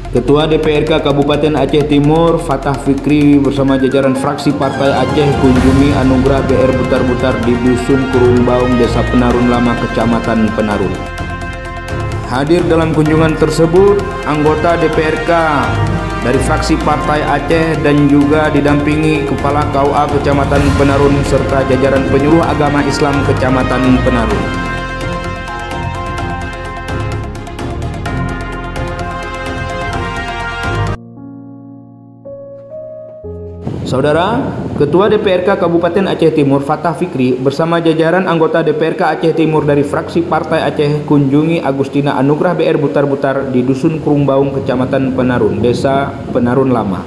Ketua DPRK Kabupaten Aceh Timur Fatah Fikri bersama jajaran fraksi Partai Aceh kunjungi Anugerah BR Butar-Butar di Dusun Kurumbaung, Desa Penarun Lama, Kecamatan Penarun. Hadir dalam kunjungan tersebut anggota DPRK dari fraksi Partai Aceh dan juga didampingi Kepala KUA Kecamatan Penarun serta jajaran penyuluh agama Islam Kecamatan Penarun. Saudara, Ketua DPRK Kabupaten Aceh Timur Fatah Fikri bersama jajaran anggota DPRK Aceh Timur dari fraksi Partai Aceh kunjungi Agustina Anugerah BR Butar-Butar di Dusun Kurumbaung, Kecamatan Penarun, Desa Penarun Lama.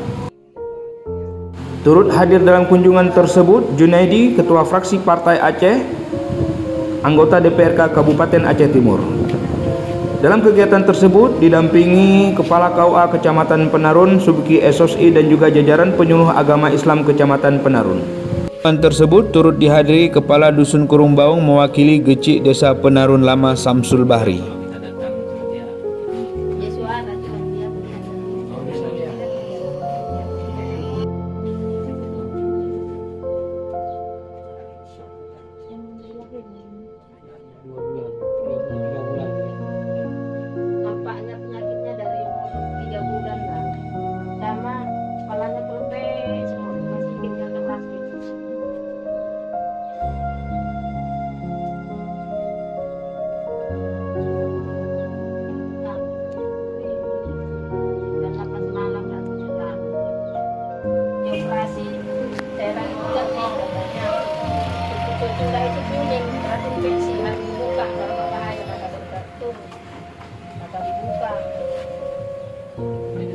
Turut hadir dalam kunjungan tersebut Junaidi, Ketua fraksi Partai Aceh, anggota DPRK Kabupaten Aceh Timur. Dalam kegiatan tersebut didampingi Kepala KUA Kecamatan Penarun, Subki SOSI dan juga jajaran penyuluh agama Islam Kecamatan Penarun. Kunjungan tersebut turut dihadiri Kepala Dusun Kurumbaung mewakili Gecik Desa Penarun Lama Samsul Bahri.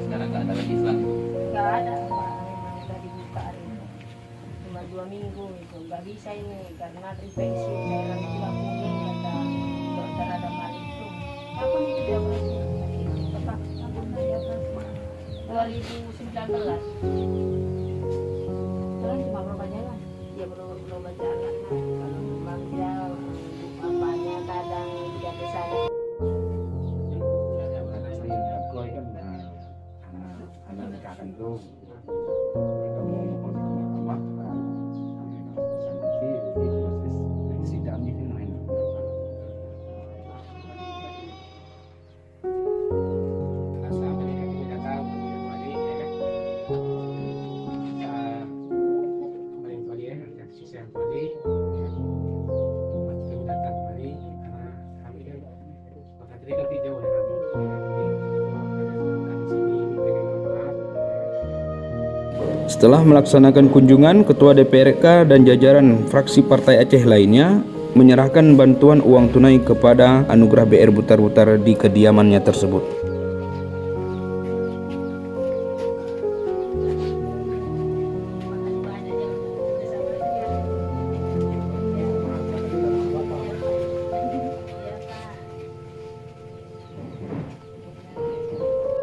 Sekarang nggak ada lagi Islam. Nggak ada, udah dibuka hari ini. Cuma 2 minggu itu nggak bisa ini karena infeksi daerah tulang kuning kata dokter ada malitung. Kapan itu dia boleh? Kapan dia 2019. Sekarang cuma berapa jalan? Dia belum berjalan. Kalau memang dia bapaknya kadang tidak bisa. Setelah melaksanakan kunjungan, Ketua DPRK dan jajaran fraksi Partai Aceh lainnya menyerahkan bantuan uang tunai kepada Anugerah BR Butar-Butar di kediamannya tersebut.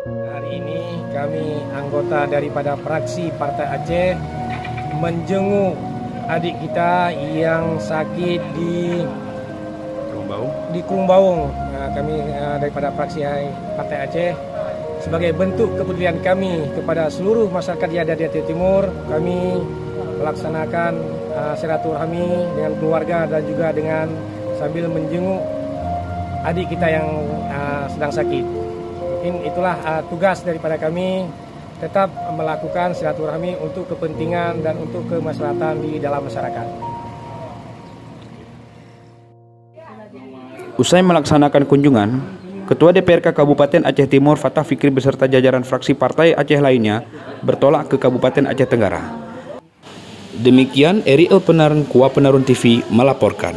Hari ini kami anggota daripada fraksi Partai Aceh menjenguk adik kita yang sakit di Kurumbaung. Kami daripada fraksi Partai Aceh sebagai bentuk kepedulian kami kepada seluruh masyarakat yang ada di Aceh Timur, kami melaksanakan silaturahmi dengan keluarga dan juga dengan sambil menjenguk adik kita yang sedang sakit. Mungkin itulah tugas daripada kami, tetap melakukan silaturahmi untuk kepentingan dan untuk kemaslahatan di dalam masyarakat. Usai melaksanakan kunjungan, Ketua DPRK Kabupaten Aceh Timur Fatah Fikri beserta jajaran fraksi Partai Aceh lainnya bertolak ke Kabupaten Aceh Tenggara. Demikian Eriel Penarun, KUA Penarun TV melaporkan.